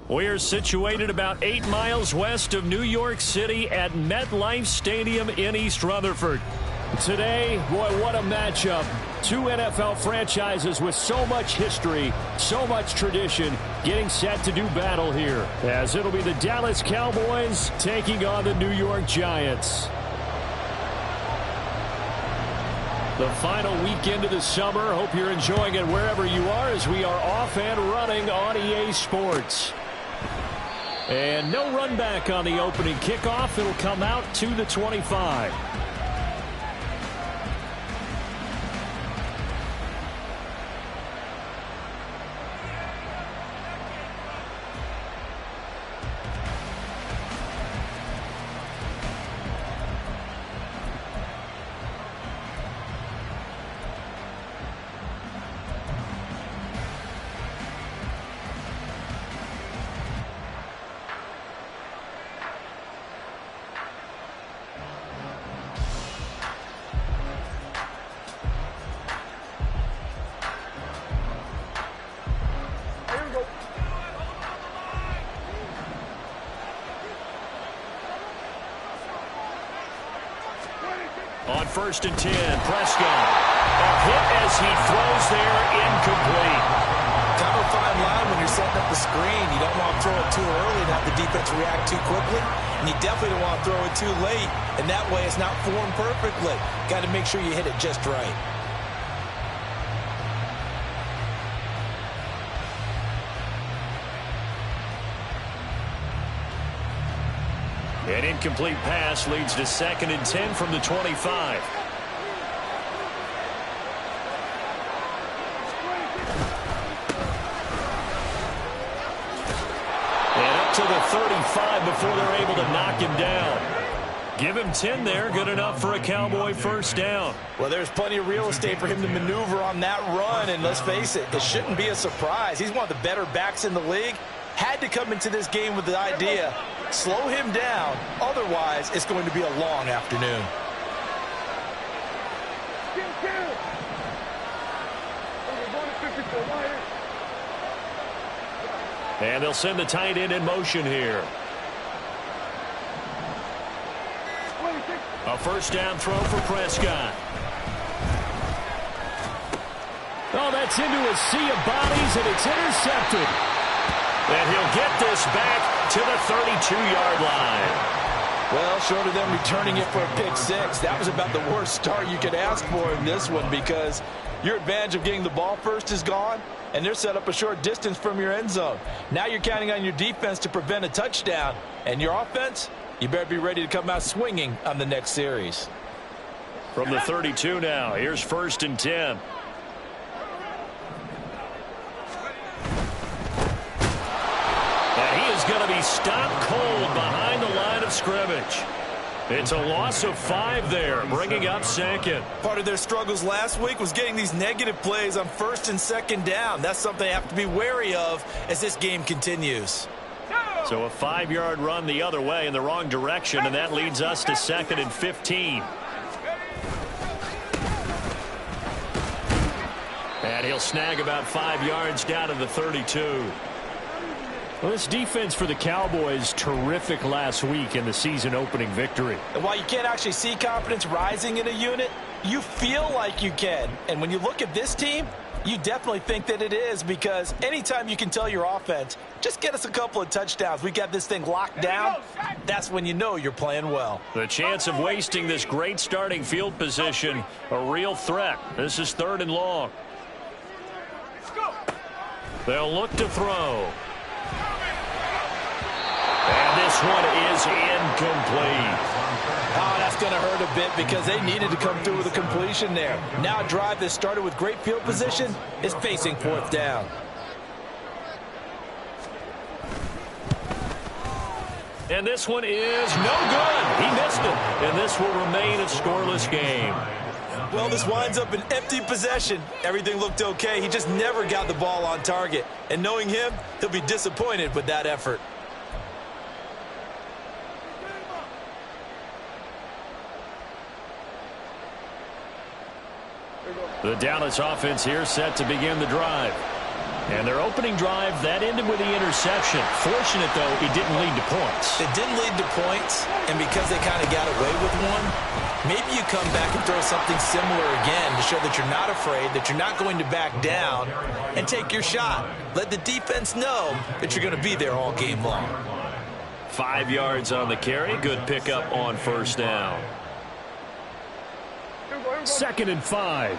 We're situated about 8 miles west of New York City at MetLife Stadium in East Rutherford. Today, boy, what a matchup. Two NFL franchises with so much history, so much tradition, getting set to do battle here, as it'll be the Dallas Cowboys taking on the New York Giants. The final weekend of the summer. Hope you're enjoying it wherever you are, as we are off and running on EA Sports. And no run back on the opening kickoff. It'll come out to the 25. On 1st and 10, Prescott. A hit as he throws there, incomplete. Kind of a fine line when you're setting up the screen. You don't want to throw it too early and have the defense react too quickly. And you definitely don't want to throw it too late. And that way it's not formed perfectly. Got to make sure you hit it just right. An incomplete pass leads to 2nd and 10 from the 25. And up to the 35 before they're able to knock him down. Give him 10 there, good enough for a Cowboy first down. Well, there's plenty of real estate for him to maneuver on that run, and let's face it, it shouldn't be a surprise. He's one of the better backs in the league. Had to come into this game with the idea, slow him down, otherwise it's going to be a long afternoon. And they'll send the tight end in motion here. A first down throw for Prescott. Oh, that's into a sea of bodies, and it's intercepted. And he'll get this back to the 32-yard line. Well, short of them returning it for a pick six, that was about the worst start you could ask for in this one, because your advantage of getting the ball first is gone, and they're set up a short distance from your end zone. Now you're counting on your defense to prevent a touchdown, and your offense, you better be ready to come out swinging on the next series. From the 32 now, here's 1st and 10. Going to be stopped cold behind the line of scrimmage. It's a loss of 5 there, bringing up 2nd. Part of their struggles last week was getting these negative plays on 1st and 2nd down. That's something they have to be wary of as this game continues. So a 5-yard run the other way in the wrong direction, and that leads us to 2nd and 15. And he'll snag about 5 yards down to the 32. Well, this defense for the Cowboys, terrific last week in the season-opening victory. And while you can't actually see confidence rising in a unit, you feel like you can. And when you look at this team, you definitely think that it is, because anytime you can tell your offense, just get us a couple of touchdowns, we got this thing locked down, that's when you know you're playing well. The chance of wasting this great starting field position, a real threat. This is 3rd and long. They'll look to throw. And this one is incomplete. Oh, that's going to hurt a bit, because they needed to come through with a completion there. Now a drive that started with great field position is facing 4th down. And this one is no good. He missed it. And this will remain a scoreless game. Well, this winds up an empty possession. Everything looked okay. He just never got the ball on target. And knowing him, he'll be disappointed with that effort. The Dallas offense here set to begin the drive. And their opening drive, that ended with the interception. Fortunate, though, it didn't lead to points. It didn't lead to points, and because they kind of got away with one, maybe you come back and throw something similar again to show that you're not afraid, that you're not going to back down, and take your shot. Let the defense know that you're going to be there all game long. 5 yards on the carry. Good pickup on first down. 2nd and 5.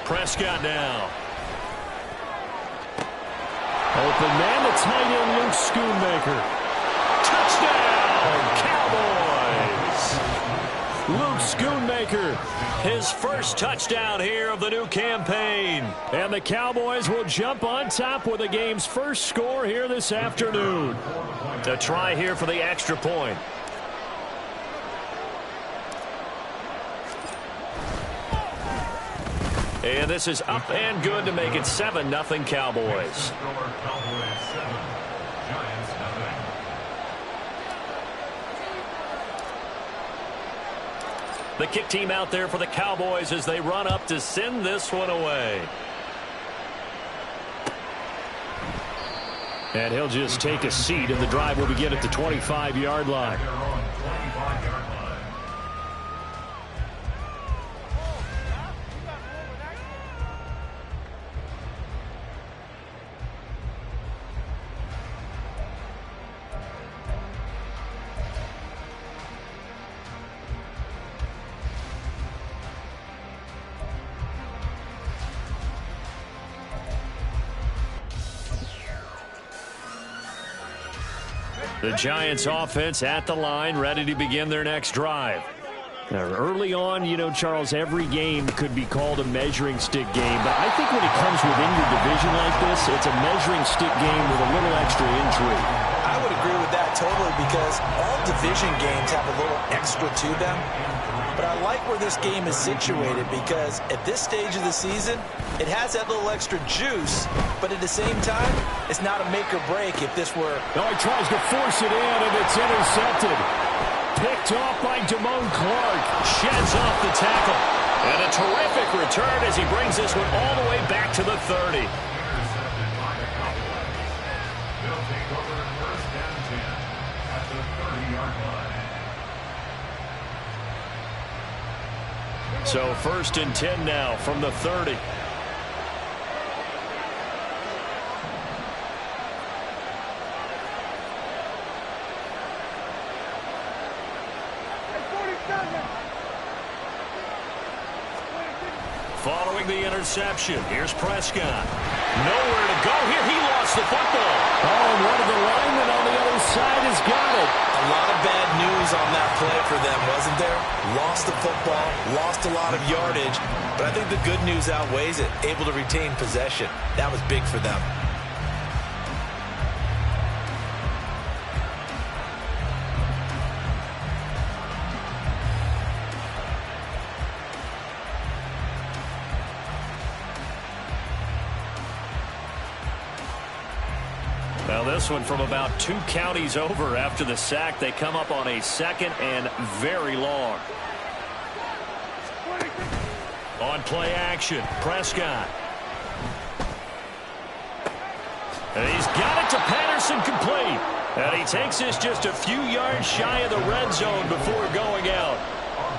Prescott now. Open man, the tight end, Luke Schoonmaker. Touchdown, Cowboys! Luke Schoonmaker, his first touchdown here of the new campaign. And the Cowboys will jump on top with the game's first score here this afternoon. A try here for the extra point. And this is up and good to make it 7-0 Cowboys. The kick team out there for the Cowboys as they run up to send this one away. And he'll just take a seat, and the drive will begin at the 25-yard line. The Giants offense at the line, ready to begin their next drive. Now, early on, you know, Charles, every game could be called a measuring stick game. But I think when it comes within your division like this, it's a measuring stick game with a little extra intrigue. I would agree with that totally because all division games have a little extra to them. But I like where this game is situated because at this stage of the season, it has that little extra juice, but at the same time, it's not a make or break if this were... Oh, he tries to force it in, and it's intercepted. Picked off by Damone Clark. Sheds off the tackle. And a terrific return as he brings this one all the way back to the 30. So 1st and 10 now from the 30. Following the interception, here's Prescott. Nowhere to go here. He lost the football. Oh, and one of the linemen on the other side has got it. A lot of bad news on that play for them, wasn't there? Lost the football, lost a lot of yardage, but I think the good news outweighs it. Able to retain possession. That was big for them. Well, this one from about 2 counties over after the sack. They come up on a 2nd and very long. On play action, Prescott. And he's got it to Patterson, complete. And he takes this just a few yards shy of the red zone before going out.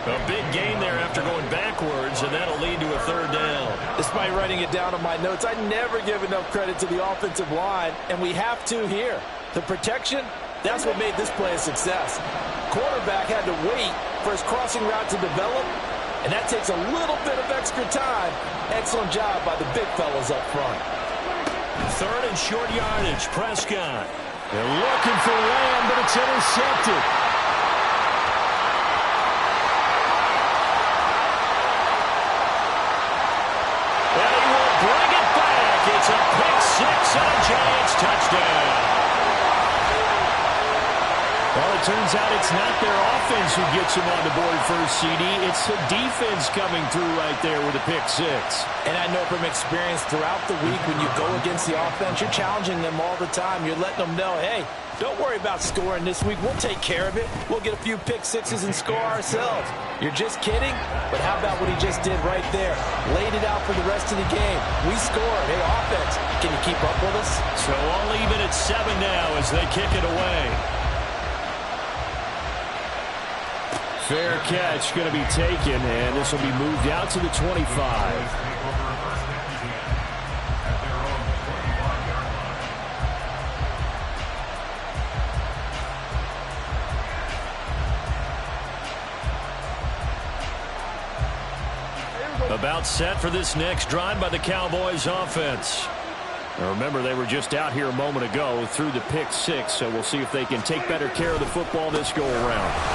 A big gain there after going backwards, and that'll lead to a 3rd down. Despite writing it down on my notes, I never give enough credit to the offensive line, and we have to here. The protection, that's what made this play a success. Quarterback had to wait for his crossing route to develop, and that takes a little bit of extra time. Excellent job by the big fellas up front. 3rd and short yardage, Prescott. They're looking for Lamb, but it's intercepted. It's a pick 6 and a Giants touchdown. Well, the it turns out it's not their offense who gets them on the board first, CD. It's the defense coming through right there with a pick six. And I know from experience throughout the week when you go against the offense, you're challenging them all the time. You're letting them know, hey, don't worry about scoring this week. We'll take care of it. We'll get a few pick sixes and score ourselves. You're just kidding? But how about what he just did right there? Laid it out for the rest of the game. We scored. Hey, offense, can you keep up with us? So all even at 7 now as they kick it away. Fair catch going to be taken, and this will be moved out to the 25. About set for this next drive by the Cowboys offense. Now remember, they were just out here a moment ago through the pick six, so we'll see if they can take better care of the football this go around.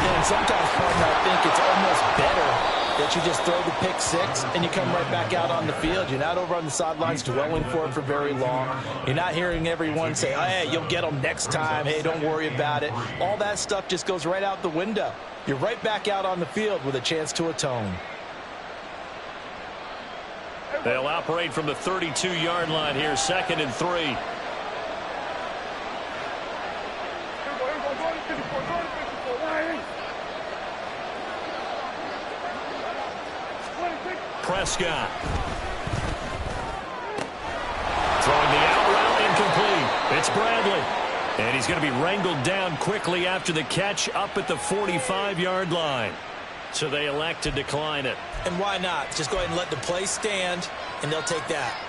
Yeah, and sometimes, partner, I think it's almost better that you just throw the pick six and you come right back out on the field. You're not over on the sidelines dwelling for it for very long. You're not hearing everyone say, oh, hey, you'll get them next time. Hey, don't worry about it. All that stuff just goes right out the window. You're right back out on the field with a chance to atone. They'll operate from the 32-yard line here, 2nd and 3. Prescott. Throwing the out route, incomplete. It's Bradley. And he's going to be wrangled down quickly after the catch up at the 45-yard line. So they elect to decline it. And why not? Just go ahead and let the play stand, and they'll take that.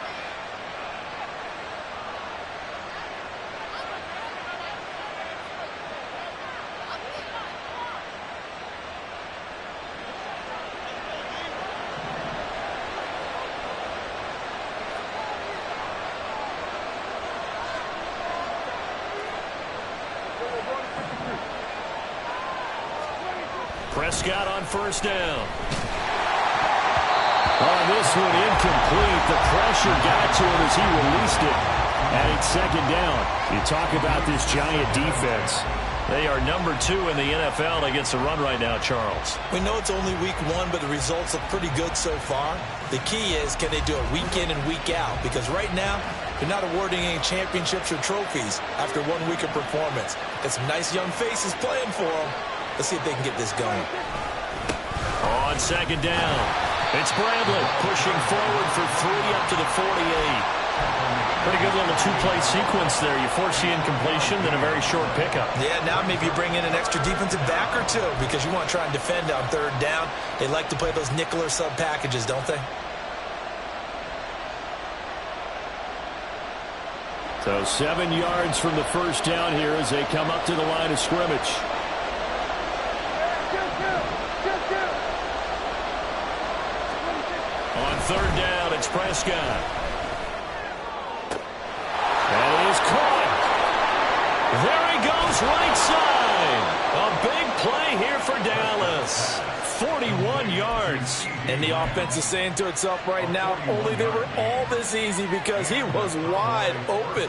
Prescott on first down. On this one, incomplete. The pressure got to him as he released it. And it's 2nd down. You talk about this giant defense. They are number 2 in the NFL against the run right now, Charles. We know it's only week 1, but the results look pretty good so far. The key is, can they do it week in and week out? Because right now, they're not awarding any championships or trophies after 1 week of performance. Got some nice young faces playing for them. Let's see if they can get this going. On 2nd down, it's Bradley pushing forward for 3 up to the 48. Pretty good little 2-play sequence there. You force the incompletion, then a very short pickup. Yeah, now maybe you bring in an extra defensive back or two because you want to try and defend on 3rd down. They like to play those nickel or sub packages, don't they? So 7 yards from the first down here as they come up to the line of scrimmage. On 3rd down, it's Prescott. And it is caught. There he goes, right side. A big play here for Dallas. 41 yards. And the offense is saying to itself right now, only they were all this easy because he was wide open.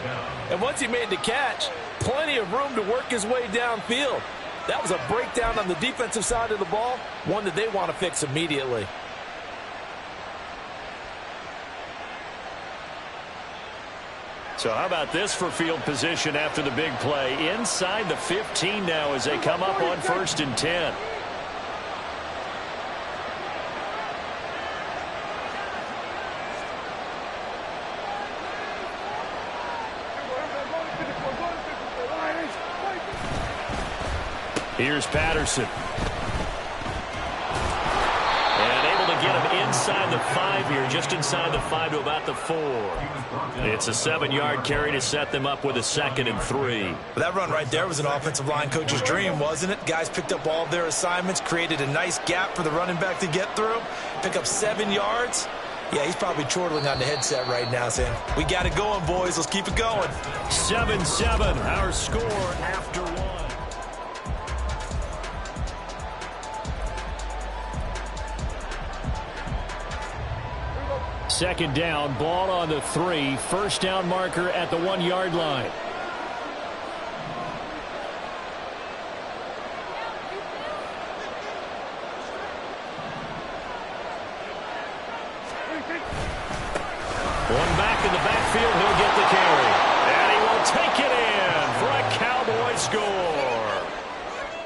And once he made the catch, plenty of room to work his way downfield. That was a breakdown on the defensive side of the ball, one that they want to fix immediately. So how about this for field position after the big play? Inside the 15 now as they come up on 1st and 10. Here's Patterson. And able to get him inside the 5 here, just inside the 5 to about the 4. It's a 7-yard carry to set them up with a 2nd and 3. That run right there was an offensive line coach's dream, wasn't it? Guys picked up all of their assignments, created a nice gap for the running back to get through, pick up 7 yards. Yeah, he's probably chortling on the headset right now saying, we got it going, boys. Let's keep it going. 7-7, our score after 1. 2nd down, ball on the 3. First down marker at the 1-yard line.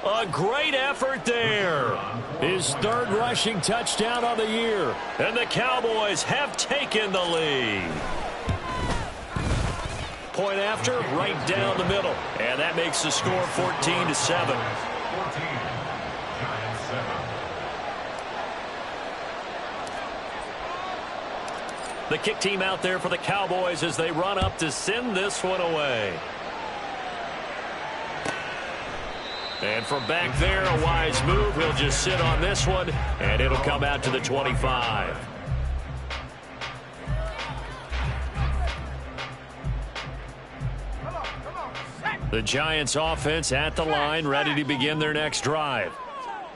A great effort there. His third rushing touchdown of the year. And the Cowboys have taken the lead. Point after, right down the middle. And that makes the score 14-7. The kick team out there for the Cowboys as they run up to send this one away. And from back there, a wise move. He'll just sit on this one, and it'll come out to the 25. The Giants offense at the line, ready to begin their next drive.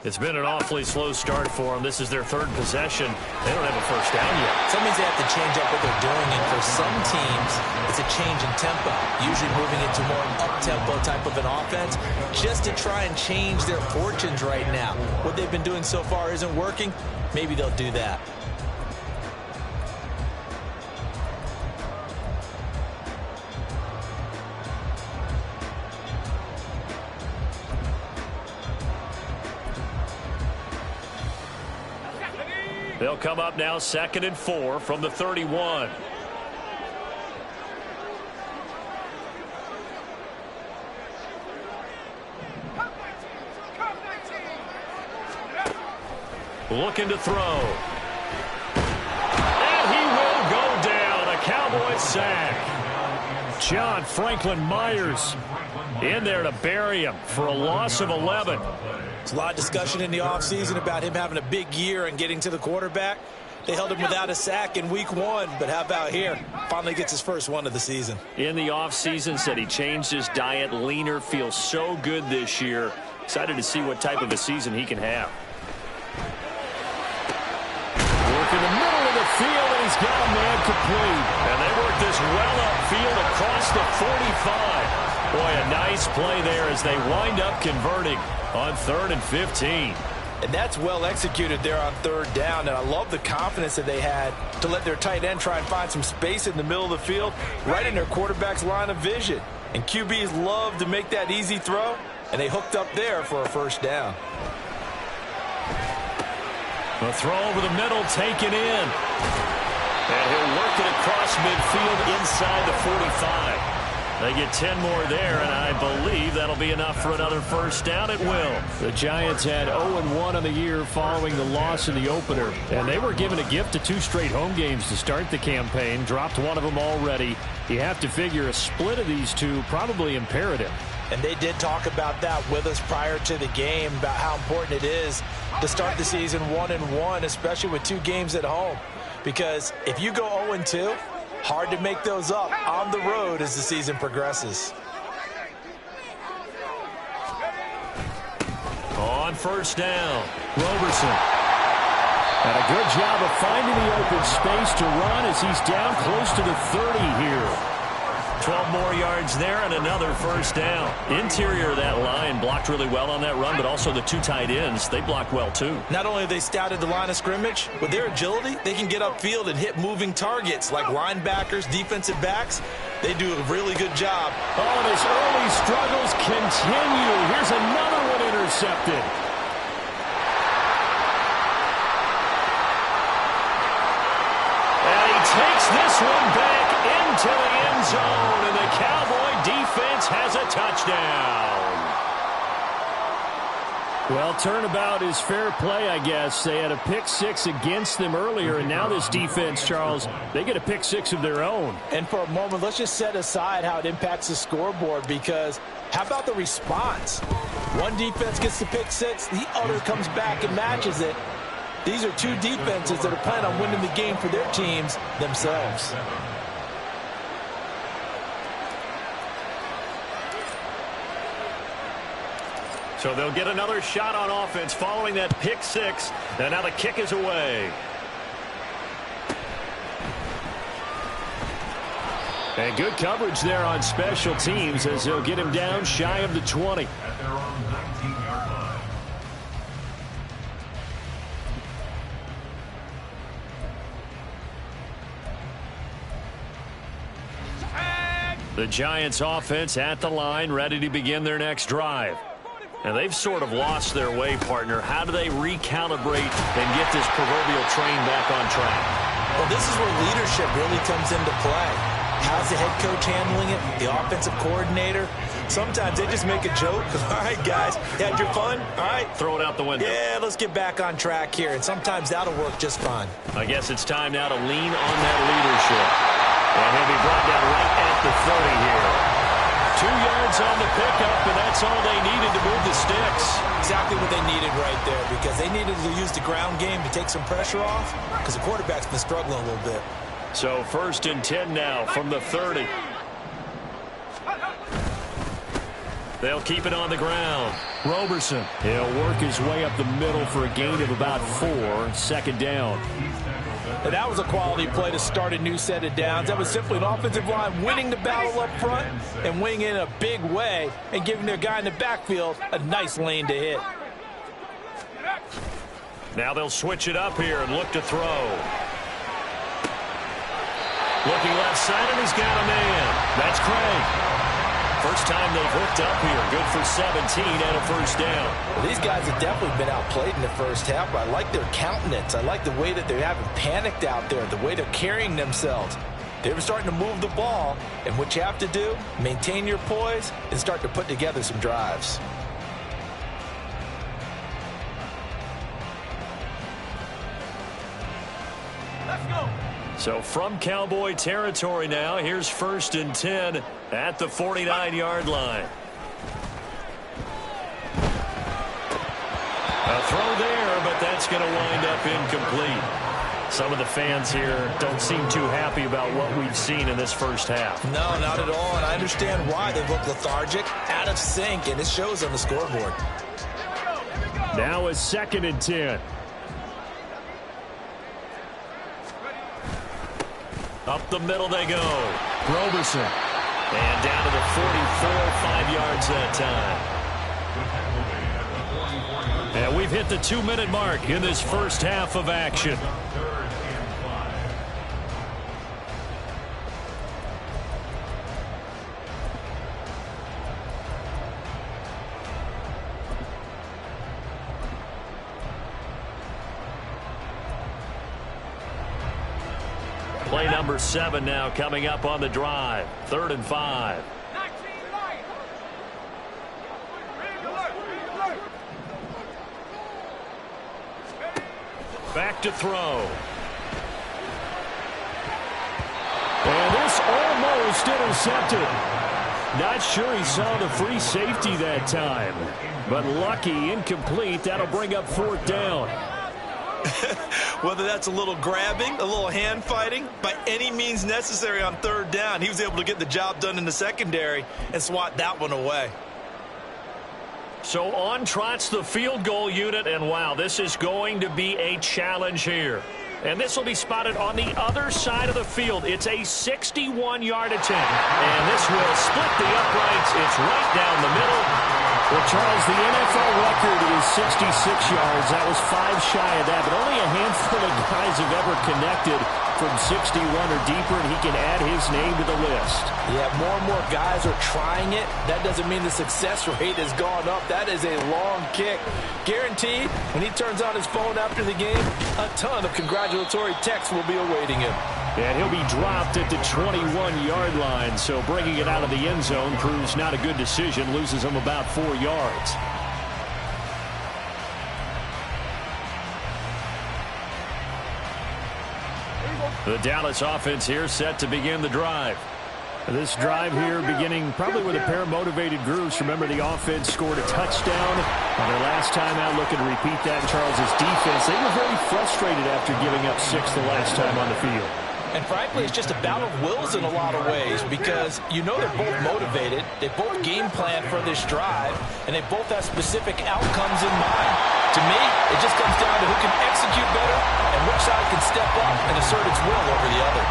It's been an awfully slow start for them. This is their third possession. They don't have a first down yet. That means they have to change up what they're doing, and for some teams, it's a change in tempo, usually moving into more up-tempo type of an offense, just to try and change their fortunes right now. What they've been doing so far isn't working. Maybe they'll do that. They'll come up now 2nd and 4 from the 31. Looking to throw. And he will go down. A Cowboys sack. John Franklin Myers in there to bury him for a loss of 11. There's a lot of discussion in the offseason about him having a big year and getting to the quarterback. They held him without a sack in week 1, but how about here? Finally gets his first one of the season. In the offseason, said he changed his diet, leaner, feels so good this year. Excited to see what type of a season he can have. Work in the middle of the field, and he's got a man complete. And they work this well upfield across the 45. Boy, a nice play there as they wind up converting on 3rd and 15. And that's well executed there on 3rd down. And I love the confidence that they had to let their tight end try and find some space in the middle of the field, right in their quarterback's line of vision. And QBs love to make that easy throw, and they hooked up there for a first down. The throw over the middle taken in. And he'll work it across midfield inside the 45. They get 10 more there, and I believe that'll be enough for another first down. It will. The Giants had 0-1 on the year following the loss in the opener, and they were given a gift of 2 straight home games to start the campaign. Dropped one of them already. You have to figure a split of these two probably imperative. And they did talk about that with us prior to the game, about how important it is to start the season 1-1, especially with 2 games at home. Because if you go 0-2, hard to make those up on the road as the season progresses. On first down, Roberson. And a good job of finding the open space to run as he's down close to the 30 here. 12 more yards there and another first down. Interior of that line blocked really well on that run, but also the 2 tight ends, they blocked well too. Not only have they scouted the line of scrimmage, with their agility, they can get upfield and hit moving targets like linebackers, defensive backs. They do a really good job. Oh, and his early struggles continue. Here's another one intercepted. And he takes this one back into the end zone, and the Cowboy defense has a touchdown. Well, turnabout is fair play, I guess. They had a pick 6 against them earlier, and now this defense, Charles, they get a pick 6 of their own. And for a moment, let's just set aside how it impacts the scoreboard, because how about the response? One defense gets the pick 6, the other comes back and matches it. These are 2 defenses that are planning on winning the game for their teams themselves. So they'll get another shot on offense following that pick 6. And now the kick is away. And good coverage there on special teams as they'll get him down shy of the 20. The Giants offense at the line, ready to begin their next drive. And they've sort of lost their way, partner. How do they recalibrate and get this proverbial train back on track? Well, this is where leadership really comes into play. How's the head coach handling it? The offensive coordinator? Sometimes they just make a joke. All right, guys, you had your fun? All right. Throw it out the window. Yeah, let's get back on track here. And sometimes that'll work just fine. I guess it's time now to lean on that leadership. And he'll be brought down right at the 30 here. 2 yards on the pickup, and that's all they needed to move the sticks. Exactly what they needed right there, because they needed to use the ground game to take some pressure off, because the quarterback's been struggling a little bit. So 1st and 10 now from the 30. They'll keep it on the ground. Roberson, he'll work his way up the middle for a gain of about 4. 2nd down. And that was a quality play to start a new set of downs. That was simply an offensive line winning the battle up front and winning it in a big way and giving their guy in the backfield a nice lane to hit. Now they'll switch it up here and look to throw. Looking left side, and he's got a man. That's Craig. First time they've hooked up here. Good for 17 and a 1st down. Well, these guys have definitely been outplayed in the first half. I like their countenance. I like the way that they haven't panicked out there, the way they're carrying themselves. They were starting to move the ball, and what you have to do, maintain your poise and start to put together some drives. Let's go. So from Cowboy territory now, here's 1st and 10 at the 49-yard line. A throw there, but that's going to wind up incomplete. Some of the fans here don't seem too happy about what we've seen in this first half. No, not at all, and I understand why. They look lethargic, out of sync, and it shows on the scoreboard. Now a 2nd and 10. Up the middle they go. Roberson. And down to the 44, 5 yards that time. And we've hit the 2-minute mark in this first half of action. Play number 7 now coming up on the drive. 3rd and 5. Back to throw. And this almost intercepted. Not sure he saw the free safety that time. But lucky, incomplete. That'll bring up 4th down. Whether that's a little grabbing, a little hand fighting, by any means necessary on 3rd down, he was able to get the job done in the secondary and swat that one away. So on trots the field goal unit, and wow, this is going to be a challenge here. And this will be spotted on the other side of the field. It's a 61-yard attempt, and this will split the uprights. It's right down the middle. Well, Charles, the NFL record is 66 yards. That was 5 shy of that, but only a handful of guys have ever connected from 61 or deeper, and he can add his name to the list. Yeah, more and more guys are trying it. That doesn't mean the success rate has gone up. That is a long kick. Guaranteed, when he turns on his phone after the game, a ton of congratulatory texts will be awaiting him. And he'll be dropped at the 21-yard line, so bringing it out of the end zone proves not a good decision, loses him about 4 yards. The Dallas offense here set to begin the drive. This drive here beginning probably with a pair of motivated groups. Remember, the offense scored a touchdown on their last time out. Looking to repeat that in Charles's defense. They were very frustrated after giving up 6 the last time on the field. And frankly, it's just a battle of wills in a lot of ways, because you know they're both motivated, they both game plan for this drive, and they both have specific outcomes in mind. To me, it just comes down to who can execute better and which side can step up and assert its will over the other.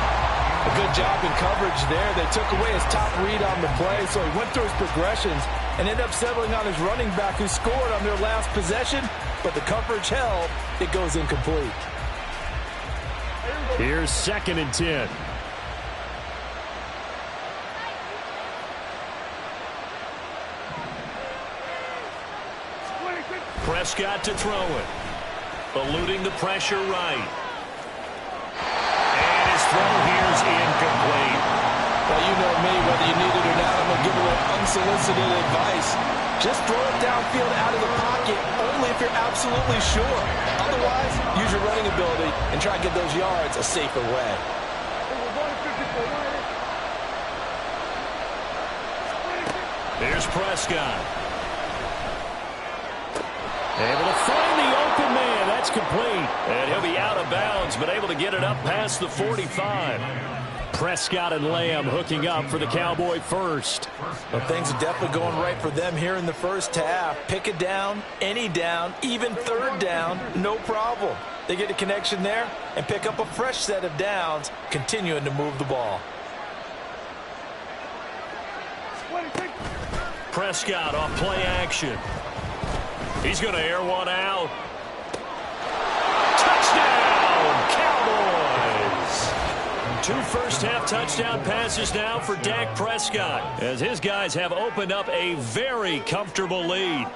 A good job in coverage there. They took away his top read on the play, so he went through his progressions and ended up settling on his running back, who scored on their last possession, but the coverage held. It goes incomplete. Here's 2nd and 10. Prescott to throw it. Eluding the pressure right. And his throw here is incomplete. Well, you know me, whether you need it or not, I'm going to give a little unsolicited advice. Just throw it downfield out of the pocket, only if you're absolutely sure. Otherwise, use your running ability and try to get those yards a safer way. Here's Prescott. Able to find the open man. That's complete. And he'll be out of bounds, but able to get it up past the 45. Prescott and Lamb hooking up for the Cowboy first. Well, things are definitely going right for them here in the first half. Pick a down, any down, even third down, no problem. They get a connection there and pick up a fresh set of downs, continuing to move the ball. Prescott off play action. He's going to air one out. Touchdown, Cowboys! 2 first-half touchdown passes now for Dak Prescott, as his guys have opened up a very comfortable lead.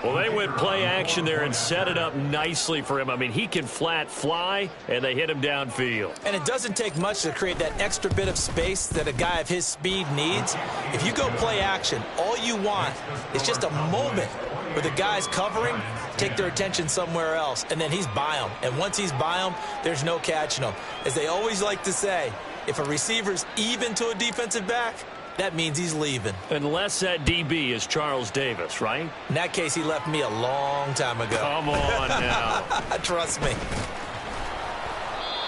Well, they went play action there and set it up nicely for him. I mean, he can flat fly, and they hit him downfield. And it doesn't take much to create that extra bit of space that a guy of his speed needs. If you go play action, all you want is just a moment where the guy's covering, take their attention somewhere else, and then he's by him. And once he's by him, there's no catching him. As they always like to say, if a receiver's even to a defensive back, that means he's leaving. Unless that DB is Charles Davis, right? In that case, he left me a long time ago. Come on now. Trust me.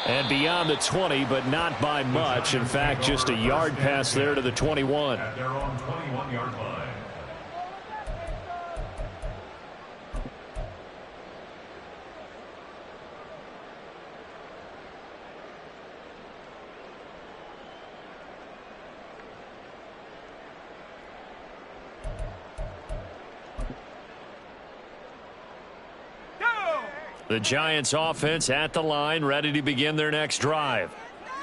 And beyond the 20, but not by much. In fact, just a yard pass there to the 21. At their own 21-yard line. The Giants offense at the line, ready to begin their next drive.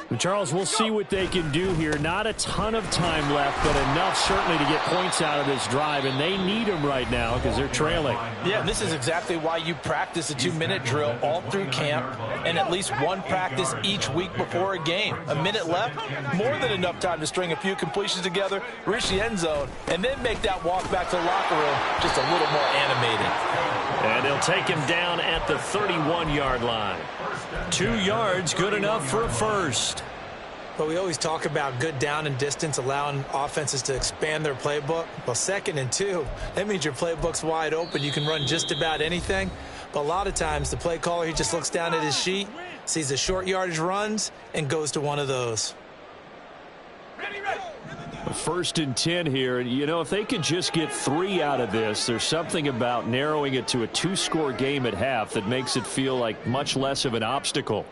And Charles, we'll see what they can do here. Not a ton of time left, but enough certainly to get points out of this drive, and they need them right now because they're trailing. Yeah, and this is exactly why you practice a 2-minute drill all through camp and at least one practice each week before a game. A minute left, more than enough time to string a few completions together, reach the end zone, and then make that walk back to the locker room just a little more animated. And they'll take him down at the 31-yard line. 2 yards, good enough for a first. But we always talk about good down and distance, allowing offenses to expand their playbook. Well, 2nd and 2, that means your playbook's wide open. You can run just about anything. But a lot of times, the play caller, he just looks down at his sheet, sees the short yardage runs, and goes to one of those. First and 10 here. And, you know, if they could just get 3 out of this, there's something about narrowing it to a 2-score game at half that makes it feel like much less of an obstacle.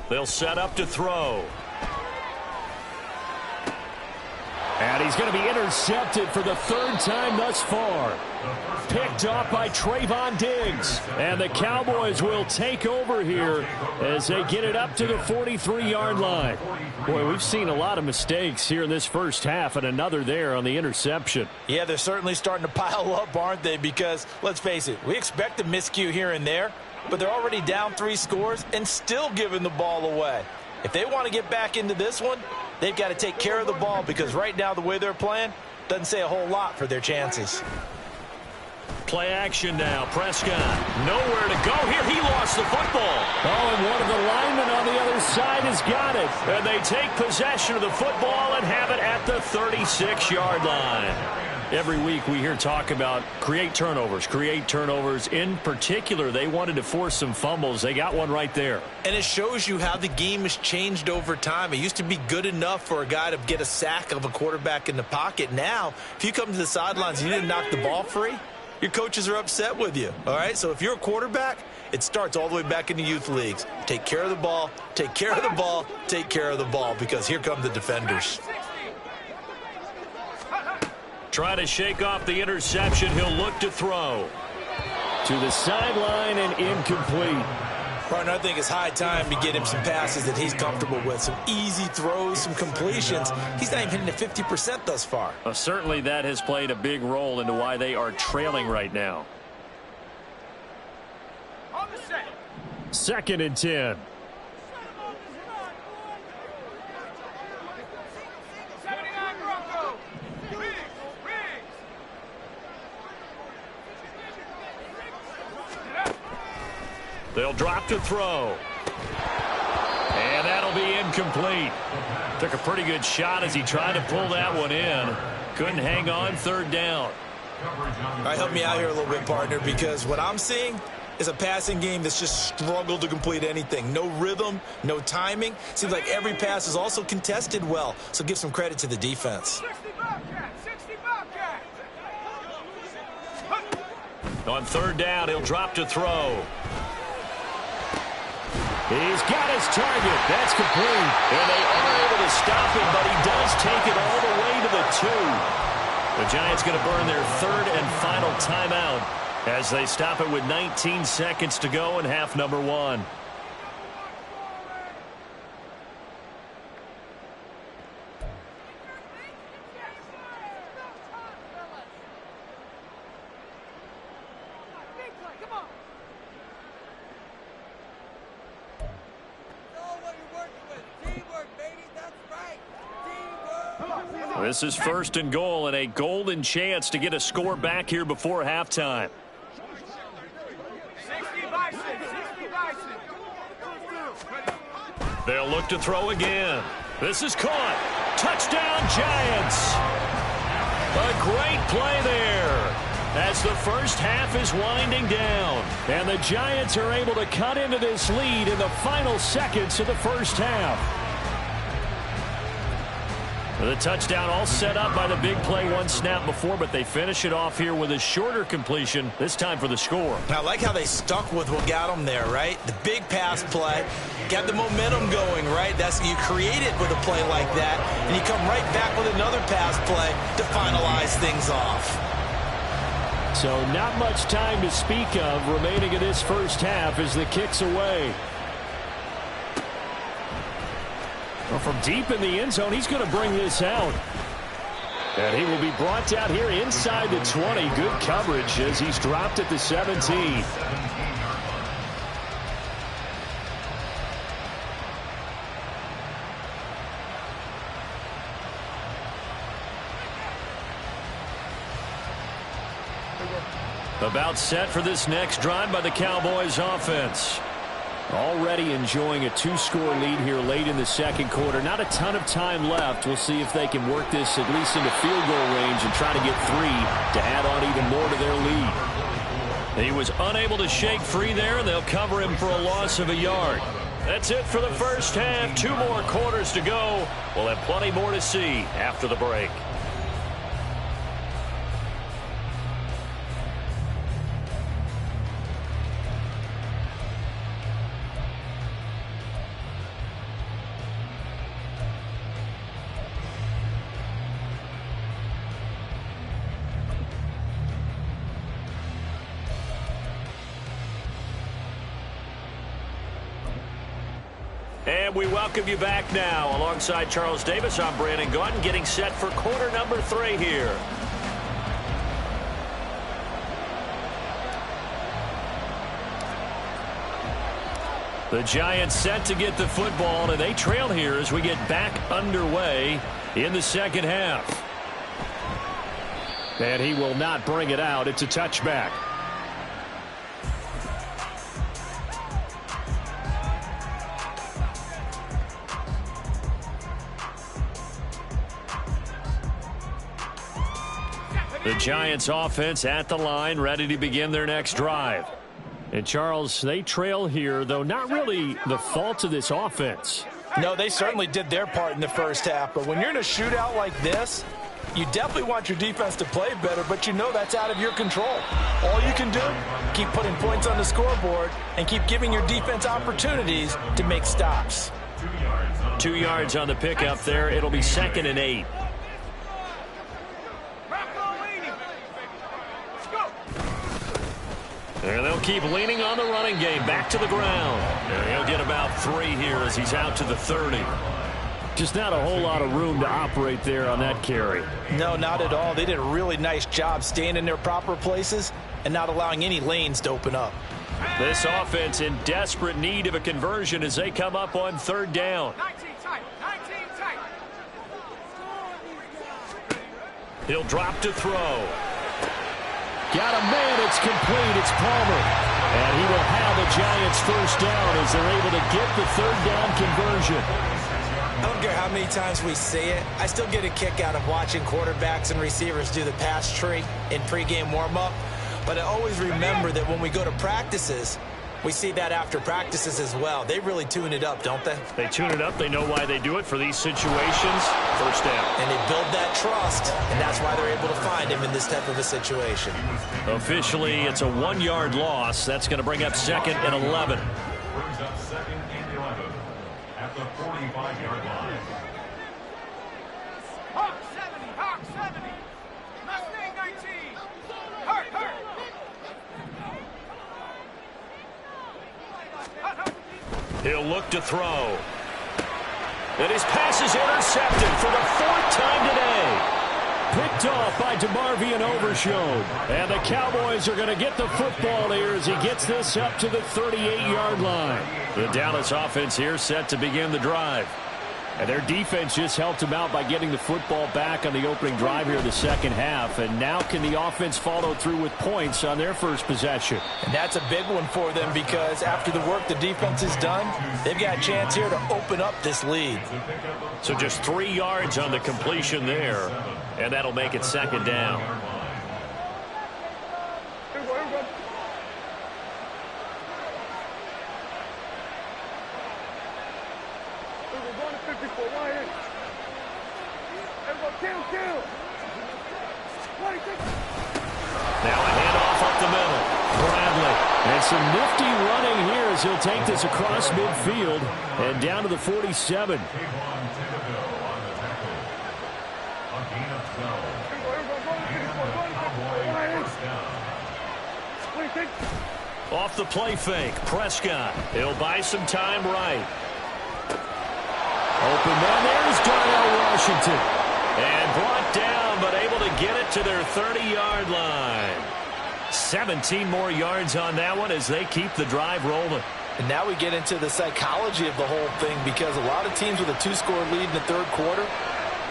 They'll set up to throw. And he's going to be intercepted for the 3rd time thus far. Picked off by Trayvon Diggs. And the Cowboys will take over here as they get it up to the 43-yard line. Boy, we've seen a lot of mistakes here in this first half, and another there on the interception. Yeah, they're certainly starting to pile up, aren't they? Because, let's face it, we expect a miscue here and there, but they're already down 3 scores and still giving the ball away. If they want to get back into this one, they've got to take care of the ball, because right now the way they're playing doesn't say a whole lot for their chances. Play action now. Prescott nowhere to go here. He lost the football. Oh, and one of the linemen on the other side has got it. And they take possession of the football and have it at the 36-yard line. Every week we hear talk about create turnovers. In particular, they wanted to force some fumbles. They got one right there. And it shows you how the game has changed over time. It used to be good enough for a guy to get a sack of a quarterback in the pocket. Now, if you come to the sidelines and you didn't knock the ball free, your coaches are upset with you. All right, so if you're a quarterback, it starts all the way back in the youth leagues. Take care of the ball, take care of the ball, take care of the ball, because here come the defenders. Try to shake off the interception. He'll look to throw. To the sideline and incomplete. Partner, I think it's high time to get him some passes that he's comfortable with, some easy throws, some completions. He's not even hitting at 50% thus far. Well, certainly that has played a big role into why they are trailing right now. 2nd and 10. They'll drop to throw. And that'll be incomplete. Took a pretty good shot as he tried to pull that one in. Couldn't hang on. 3rd down. All right, help me out here a little bit, partner, because what I'm seeing is a passing game that's just struggled to complete anything. No rhythm, no timing. Seems like every pass is also contested well, so give some credit to the defense. On 3rd down, he'll drop to throw. He's got his target. That's complete. And they are able to stop him, but he does take it all the way to the 2. The Giants going to burn their 3rd and final timeout as they stop it with 19 seconds to go in half number 1. This is 1st and goal and a golden chance to get a score back here before halftime. They'll look to throw again. This is caught. Touchdown, Giants. A great play there as the first half is winding down. And the Giants are able to cut into this lead in the final seconds of the first half. The touchdown all set up by the big play one snap before, but they finish it off here with a shorter completion, this time for the score. I like how they stuck with what got them there, right? The big pass play, got the momentum going, right? That's you create it with a play like that, and you come right back with another pass play to finalize things off. So not much time to speak of remaining in this first half as the kick's away. Well, from deep in the end zone, he's going to bring this out. And he will be brought out here inside the 20. Good coverage as he's dropped at the 17. About set for this next drive by the Cowboys offense. Already enjoying a 2-score lead here late in the second quarter. Not a ton of time left. We'll see if they can work this at least into field goal range and try to get 3 to add on even more to their lead. He was unable to shake free there, and they'll cover him for a loss of a yard. That's it for the first half. 2 more quarters to go. We'll have plenty more to see after the break. And we welcome you back now. Alongside Charles Davis, I'm Brandon Gaudin, getting set for quarter number 3 here. The Giants set to get the football, and they trail here as we get back underway in the second half. And he will not bring it out. It's a touchback. The Giants offense at the line, ready to begin their next drive. And Charles, they trail here, though not really the fault of this offense. No, they certainly did their part in the first half, but when you're in a shootout like this, you definitely want your defense to play better, but you know that's out of your control. All you can do, keep putting points on the scoreboard and keep giving your defense opportunities to make stops. 2 yards on the pickup there. It'll be 2nd and 8. And they'll keep leaning on the running game. Back to the ground. And he'll get about 3 here as he's out to the 30. Just not a whole lot of room to operate there on that carry. No, not at all. They did a really nice job staying in their proper places and not allowing any lanes to open up. This offense in desperate need of a conversion as they come up on 3rd down. 19 tight. He'll drop to throw. Got a man. It's complete. It's Palmer. And he will have the Giants first down as they're able to get the 3rd down conversion. I don't care how many times we say it. I still get a kick out of watching quarterbacks and receivers do the pass tree in pregame warm-up. But I always remember that when we go to practices, we see that after practices as well. They really tune it up, don't they? They tune it up. They know why they do it for these situations. First down. And they build that trust, and that's why they're able to find him in this type of a situation. Officially, it's a 1-yard loss. That's going to bring up 2nd and 11. Brings up 2nd and 11 at the 45-yard line. Hawk 70. Mustang 19. Hurt. He'll look to throw. And his pass is intercepted for the 4th time today. Picked off by DeMarvion Overshown. And the Cowboys are going to get the football here as he gets this up to the 38-yard line. The Dallas offense here set to begin the drive. And their defense just helped them out by getting the football back on the opening drive here in the 2nd half. And now can the offense follow through with points on their first possession? And that's a big one for them because after the work the defense has done, they've got a chance here to open up this lead. So just 3 yards on the completion there. And that'll make it 2nd down. Now a handoff up the middle. Bradley. And some nifty running here as he'll take this across midfield and down to the 47. Off the play fake, Prescott. He'll buy some time right. Open man, there's Darnell Washington. And brought down, but able to get it to their 30-yard line. 17 more yards on that one as they keep the drive rolling. And now we get into the psychology of the whole thing because a lot of teams with a 2-score lead in the 3rd quarter,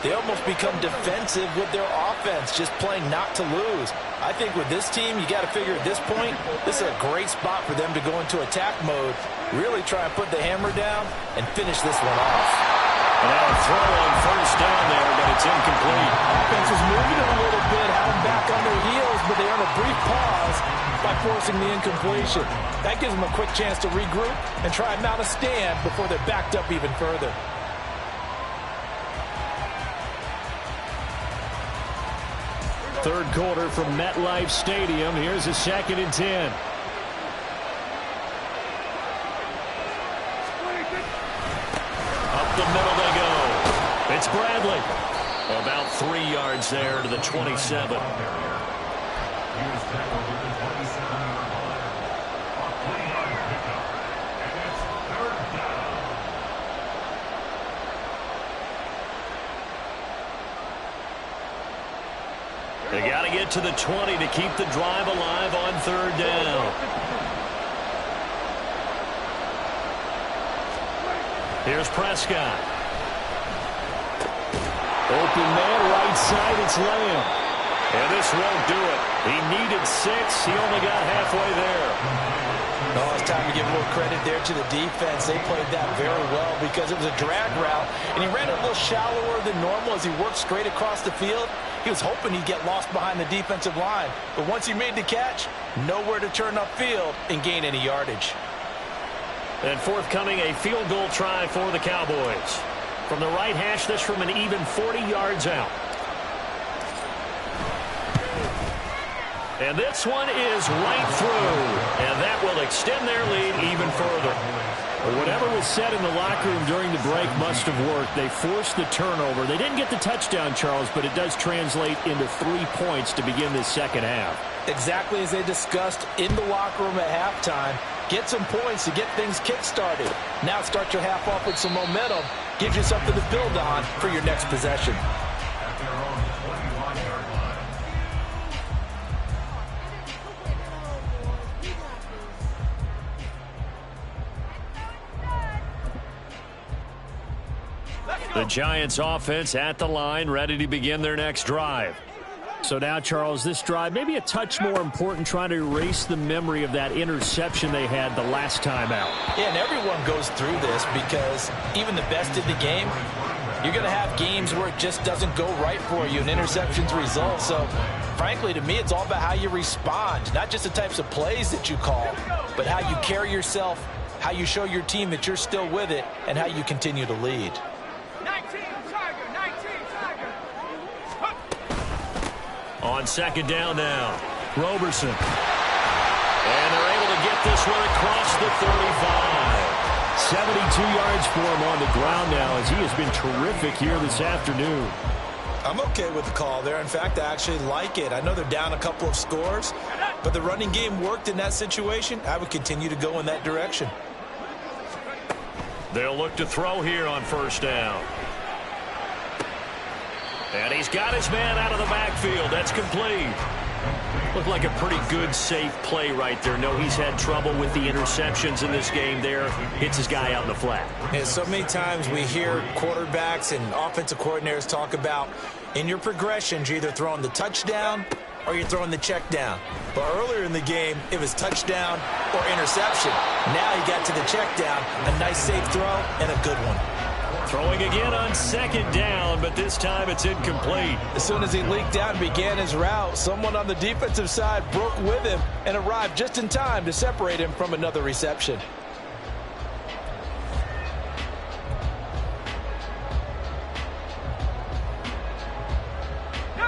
they almost become defensive with their offense, just playing not to lose. I think with this team, you got to figure at this point, this is a great spot for them to go into attack mode, really try and put the hammer down and finish this one off. And now a throw on first down there, but it's incomplete. Offense is moving it a little bit, have them back on their heels, but they earn a brief pause by forcing the incompletion. That gives them a quick chance to regroup and try and mount a stand before they're backed up even further. Third quarter from MetLife Stadium. Here's a 2nd and 10. Up the middle they go. It's Bradley. About 3 yards there to the 27. They got to get to the 20 to keep the drive alive on 3rd down. Here's Prescott. Open man, right side, it's Lamb. And this won't do it. He needed 6. He only got halfway there. Oh, it's time to give a little credit there to the defense. They played that very well because it was a drag route, and he ran a little shallower than normal as he worked straight across the field. He was hoping he'd get lost behind the defensive line, but once he made the catch, nowhere to turn upfield and gain any yardage. And forthcoming, a field goal try for the Cowboys. From the right hash, this from an even 40 yards out. And this one is right through, and that will extend their lead even further. Whatever was said in the locker room during the break must have worked. They forced the turnover. They didn't get the touchdown, Charles, but it does translate into 3 points to begin this second half. Exactly as they discussed in the locker room at halftime. Get some points to get things kick-started. Now start your half off with some momentum. Gives you something to build on for your next possession. At their own 21-yard line. The Giants offense at the line, ready to begin their next drive. So now, Charles, this drive maybe a touch more important, trying to erase the memory of that interception they had the last time out. Yeah, and everyone goes through this because even the best in the game, you're going to have games where it just doesn't go right for you and interceptions result. So, frankly, to me, it's all about how you respond, not just the types of plays that you call, but how you carry yourself, how you show your team that you're still with it, and how you continue to lead. 19, Tiger, 19, Tiger. On second down now, Roberson. And they're able to get this one across the 35. 72 yards for him on the ground now as he has been terrific here this afternoon. I'm okay with the call there. In fact, I actually like it. I know they're down a couple of scores, but the running game worked in that situation. I would continue to go in that direction. They'll look to throw here on first down. And he's got his man out of the backfield. That's complete. Looked like a pretty good, safe play right there. No, he's had trouble with the interceptions in this game there. Hits his guy out in the flat. And so many times we hear quarterbacks and offensive coordinators talk about in your progressions, you're either throwing the touchdown or you're throwing the check down. But earlier in the game, it was touchdown or interception. Now he got to the check down. A nice safe throw and a good one. Throwing again on second down, but this time it's incomplete. As soon as he leaked out and began his route, someone on the defensive side broke with him and arrived just in time to separate him from another reception.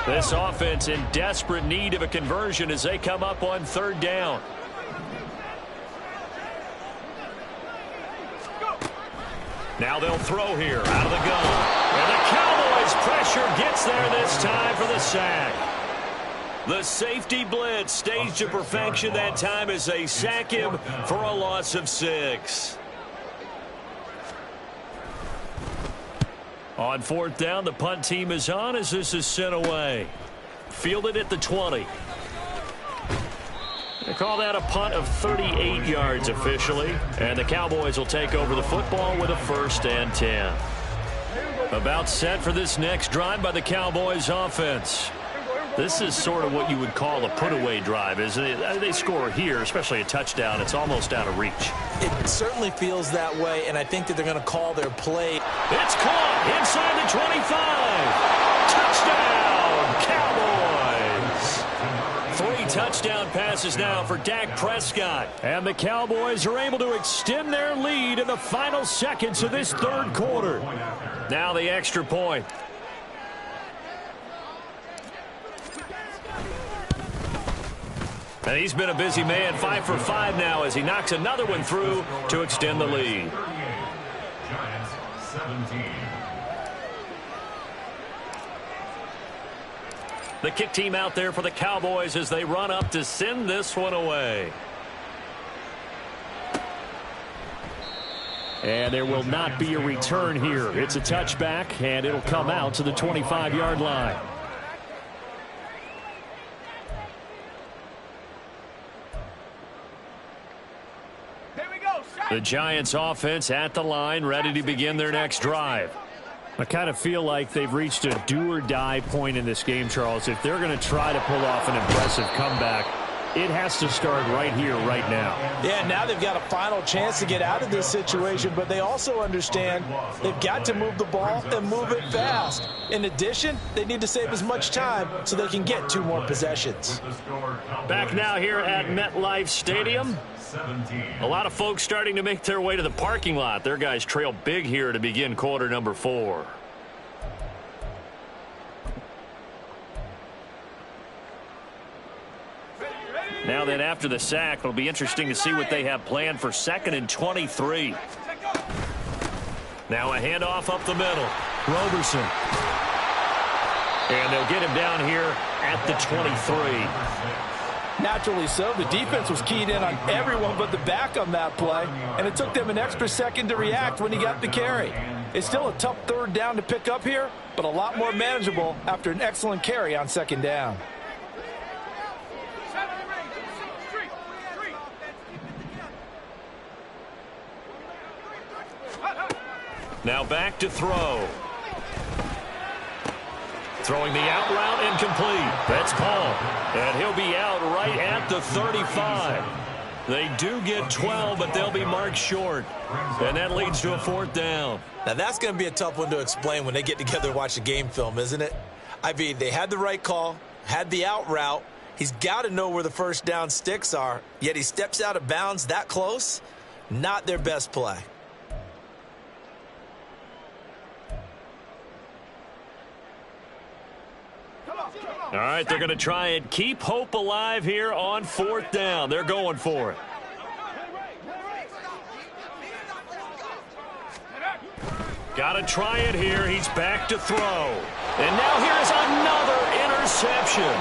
This offense in desperate need of a conversion as they come up on third down. Now they'll throw here out of the gun. And the Cowboys pressure gets there this time for the sack. The safety blitz staged to perfection that time as they sack him for a loss of 6. On fourth down, the punt team is on as this is sent away. Fielded at the 20. They call that a punt of 38 yards officially. And the Cowboys will take over the football with a 1st and 10. About set for this next drive by the Cowboys offense. This is sort of what you would call a put-away drive, isn't it? They score here, especially a touchdown. It's almost out of reach. It certainly feels that way, and I think that they're going to call their play. It's caught inside the 25. Touchdown, Cowboys. 3 touchdown passes now for Dak Prescott. And the Cowboys are able to extend their lead in the final seconds of this third quarter. Now the extra point. And he's been a busy man, 5 for 5 now as he knocks another one through to extend the lead. Giants 17. The kick team out there for the Cowboys as they run up to send this one away. And there will not be a return here. It's a touchback, and it'll come out to the 25-yard line. The Giants offense at the line, ready to begin their next drive. I kind of feel like they've reached a do-or-die point in this game, Charles. If they're going to try to pull off an impressive comeback, it has to start right here, right now. Yeah, now they've got a final chance to get out of this situation, but they also understand they've got to move the ball and move it fast. In addition, they need to save as much time so they can get 2 more possessions. Back now here at MetLife Stadium. A lot of folks starting to make their way to the parking lot. Their guys trail big here to begin quarter number 4. Now then, after the sack, it'll be interesting to see what they have planned for 2nd and 23. Now a handoff up the middle. Roberson. And they'll get him down here at the 23. Naturally so. The defense was keyed in on everyone but the back on that play, and it took them an extra second to react when he got the carry. It's still a tough third down to pick up here, but a lot more manageable after an excellent carry on second down. Now back to throw. Throwing the out route incomplete. That's Paul. And he'll be out right at the 35. They do get 12, but they'll be marked short. And that leads to a fourth down. Now that's going to be a tough one to explain when they get together and watch the game film, isn't it? I mean, they had the right call, had the out route. He's got to know where the first down sticks are, yet he steps out of bounds that close. Not their best play. All right, they're going to try and keep hope alive here on fourth down. They're going for it. Got to try it here. He's back to throw. And now here's another interception.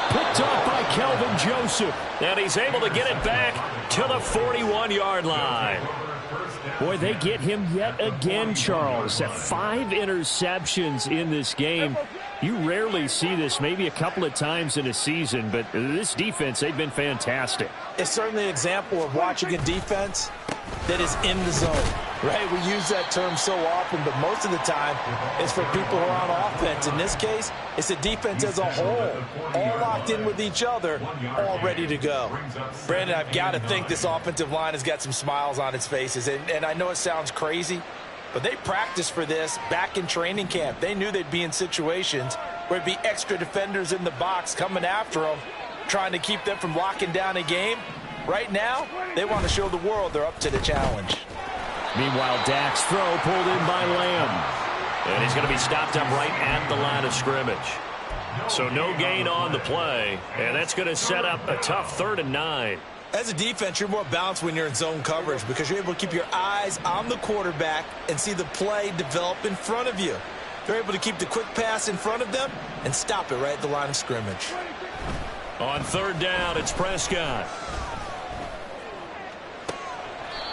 Picked up by Kelvin Joseph. And he's able to get it back to the 41-yard line. Boy, they get him yet again, Charles. 5 interceptions in this game. You rarely see this, maybe a couple of times in a season, but this defense, they've been fantastic. It's certainly an example of watching a defense that is in the zone, right? We use that term so often, but most of the time it's for people who are on offense. In this case, it's the defense as a whole, all locked in with each other, all ready to go. Brandon, I've got to think this offensive line has got some smiles on its faces, and I know it sounds crazy, but they practiced for this back in training camp. They knew they'd be in situations where it'd be extra defenders in the box coming after them, trying to keep them from locking down a game. Right now, they want to show the world they're up to the challenge. Meanwhile, Dak's throw pulled in by Lamb. And he's going to be stopped up right at the line of scrimmage. So no gain on the play, and that's going to set up a tough 3rd and 9. As a defense, you're more balanced when you're in zone coverage because you're able to keep your eyes on the quarterback and see the play develop in front of you. They're able to keep the quick pass in front of them and stop it right at the line of scrimmage. On 3rd down, it's Prescott.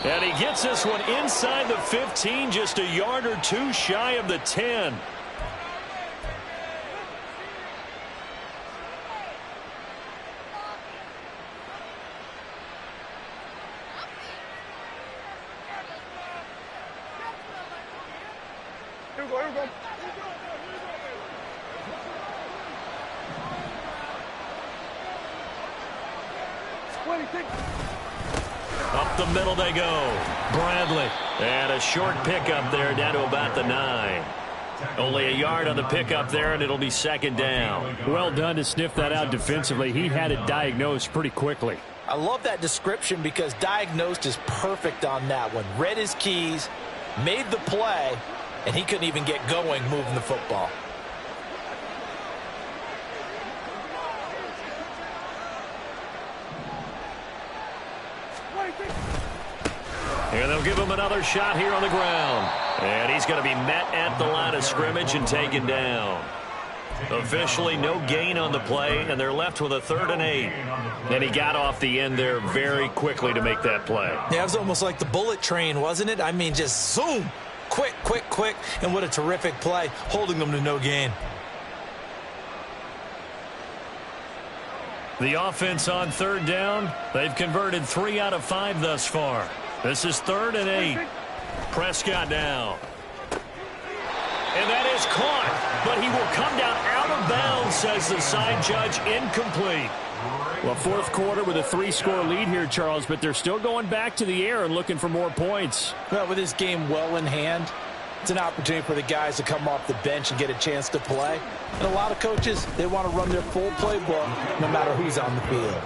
And he gets this one inside the 15, just a yard or two shy of the 10. Up the middle they go. Bradley. And a short pickup there down to about the 9. Only a yard on the pickup there, and it'll be 2nd down. Well done to sniff that out defensively. He had it diagnosed pretty quickly. I love that description because diagnosed is perfect on that one. Read his keys, made the play, and he couldn't even get going moving the football. And they'll give him another shot here on the ground. And he's going to be met at the line of scrimmage and taken down. Officially no gain on the play, and they're left with a 3rd and 8. And he got off the end there very quickly to make that play. Yeah, it was almost like the bullet train, wasn't it? I mean, just zoom. Quick, quick, quick. And what a terrific play, holding them to no gain. The offense on 3rd down, they've converted 3 out of 5 thus far. This is 3rd and 8. Prescott now. And that is caught, but he will come down out of bounds, says the side judge. Incomplete. Well, 4th quarter with a 3-score lead here, Charles, but they're still going back to the air and looking for more points. Well, with this game well in hand, it's an opportunity for the guys to come off the bench and get a chance to play. And a lot of coaches, they want to run their full playbook no matter who's on the field.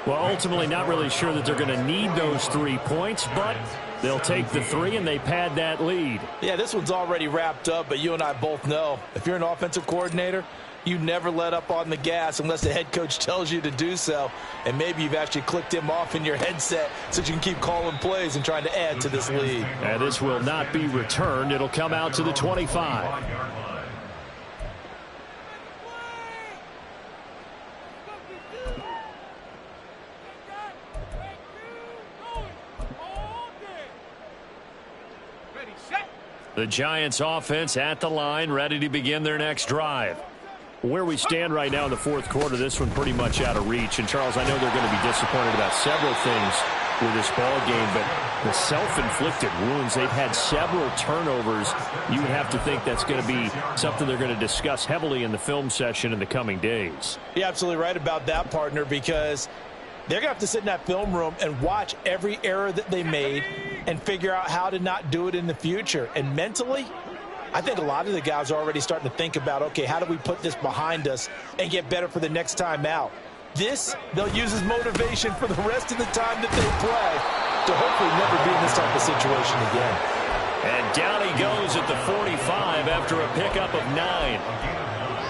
Well, ultimately not really sure that they're going to need those 3 points, but they'll take the 3 and they pad that lead. Yeah, this one's already wrapped up, but you and I both know if you're an offensive coordinator, you never let up on the gas unless the head coach tells you to do so. And maybe you've actually clicked him off in your headset so you can keep calling plays and trying to add to this lead. And this will not be returned. It'll come out to the 25. The Giants offense at the line, ready to begin their next drive. Where we stand right now in the fourth quarter, this one pretty much out of reach. And, Charles, I know they're going to be disappointed about several things with this ball game, but the self-inflicted wounds, they've had several turnovers. You would have to think that's going to be something they're going to discuss heavily in the film session in the coming days. You're absolutely right about that, partner, because they're going to have to sit in that film room and watch every error that they made and figure out how to not do it in the future. And mentally, I think a lot of the guys are already starting to think about, okay, how do we put this behind us and get better for the next time out? This, they'll use as motivation for the rest of the time that they play to hopefully never be in this type of situation again. And down he goes at the 45 after a pickup of 9.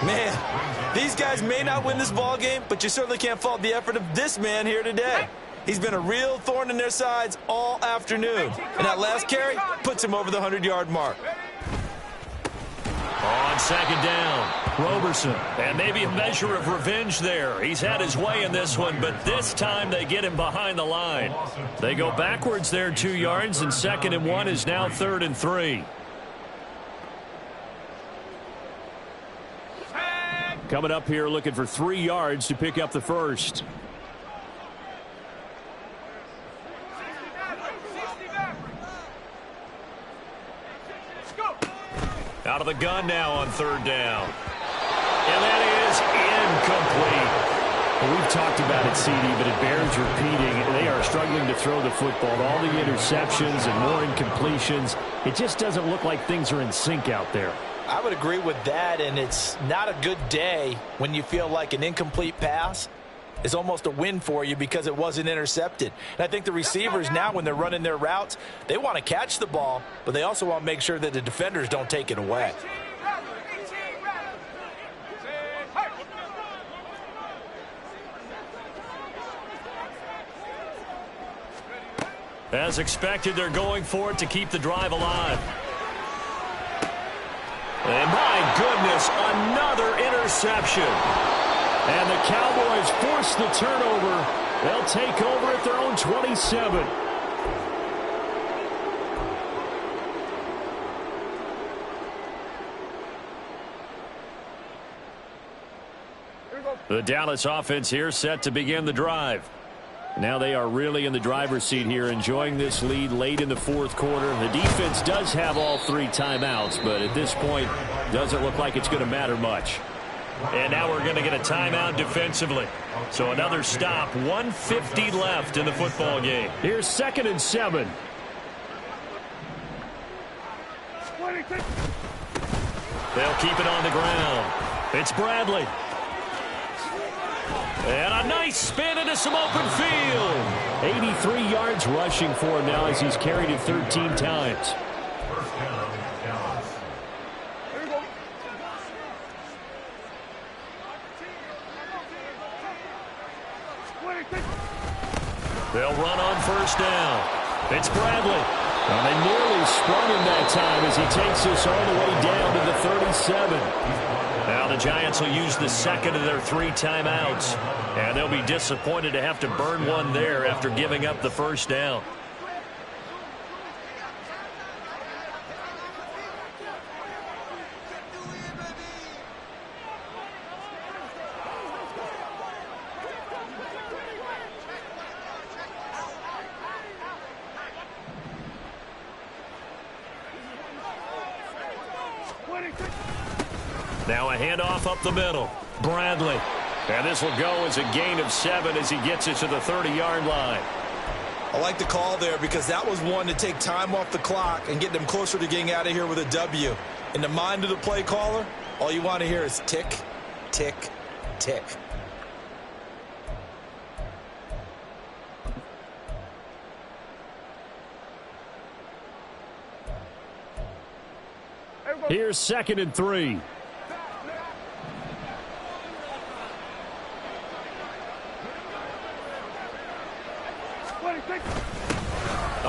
Man, these guys may not win this ball game, but you certainly can't fault the effort of this man here today. He's been a real thorn in their sides all afternoon. And that last carry puts him over the 100-yard mark. On second down, Roberson. And maybe a measure of revenge there. He's had his way in this one, but this time they get him behind the line. They go backwards there 2 yards, and 2nd and 1 is now 3rd and 3. Coming up here looking for 3 yards to pick up the first. Out of the gun now on 3rd down. And that is incomplete. Well, we've talked about it, CD, but it bears repeating. They are struggling to throw the football. All the interceptions and more incompletions. It just doesn't look like things are in sync out there. I would agree with that, and it's not a good day when you feel like an incomplete pass is almost a win for you because it wasn't intercepted. And I think the receivers now, when they're running their routes, they want to catch the ball, but they also want to make sure that the defenders don't take it away. As expected, they're going for it to keep the drive alive. And my goodness, another interception. And the Cowboys force the turnover. They'll take over at their own 27. The Dallas offense here set to begin the drive. Now they are really in the driver's seat here, enjoying this lead late in the fourth quarter. The defense does have all 3 timeouts, but at this point, doesn't look like it's going to matter much. And now we're going to get a timeout defensively. So another stop, 1:50 left in the football game. Here's 2nd and 7. They'll keep it on the ground. It's Bradley. And a nice spin into some open field. 83 yards rushing for him now as he's carried it 13 times. They'll run on 1st down. It's Bradley. Well, they nearly sprung him that time as he takes this all the way down to the 37. Now the Giants will use the 2nd of their 3 timeouts. And they'll be disappointed to have to burn one there after giving up the 1st down. Now a handoff up the middle. Bradley. And this will go as a gain of 7 as he gets it to the 30-yard line. I like the call there because that was one to take time off the clock and get them closer to getting out of here with a W. In the mind of the play caller, all you want to hear is tick, tick, tick. Here's 2nd and 3.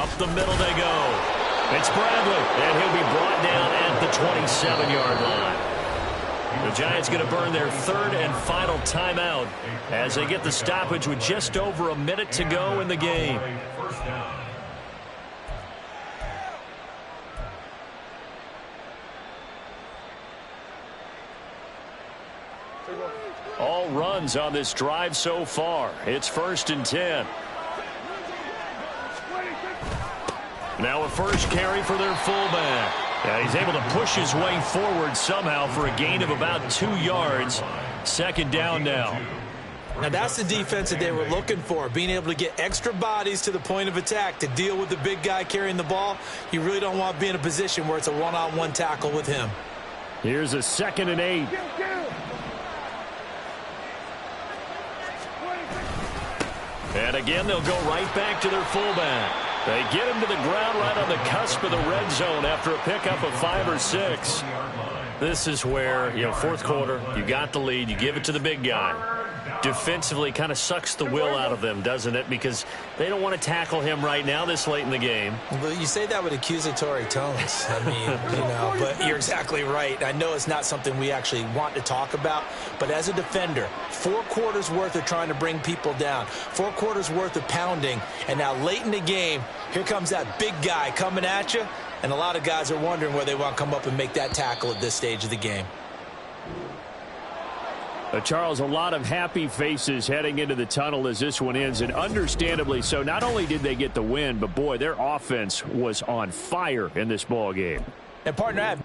Up the middle they go. It's Bradley, and he'll be brought down at the 27-yard line. The Giants going to burn their third and final timeout as they get the stoppage with just over a minute to go in the game. All runs on this drive so far. It's 1st and 10. Now a first carry for their fullback. He's able to push his way forward somehow for a gain of about 2 yards. 2nd down now. Now that's the defense that they were looking for, being able to get extra bodies to the point of attack to deal with the big guy carrying the ball. You really don't want to be in a position where it's a one-on-one tackle with him. Here's a 2nd and 8. And again, they'll go right back to their fullback. They get him to the ground right on the cusp of the red zone after a pickup of 5 or 6. This is where, 4th quarter, you got the lead, you give it to the big guy. Defensively kind of sucks the will out of them, doesn't it? Because they don't want to tackle him right now this late in the game. Well, you say that with accusatory tones. I mean, but you're exactly right. I know it's not something we actually want to talk about, but as a defender, 4 quarters worth of trying to bring people down, 4 quarters worth of pounding, and now late in the game, here comes that big guy coming at you, and a lot of guys are wondering where they want to come up and make that tackle at this stage of the game. Charles, a lot of happy faces heading into the tunnel as this one ends, and understandably so. Not only did they get the win, but, boy, their offense was on fire in this ball game. And, partner,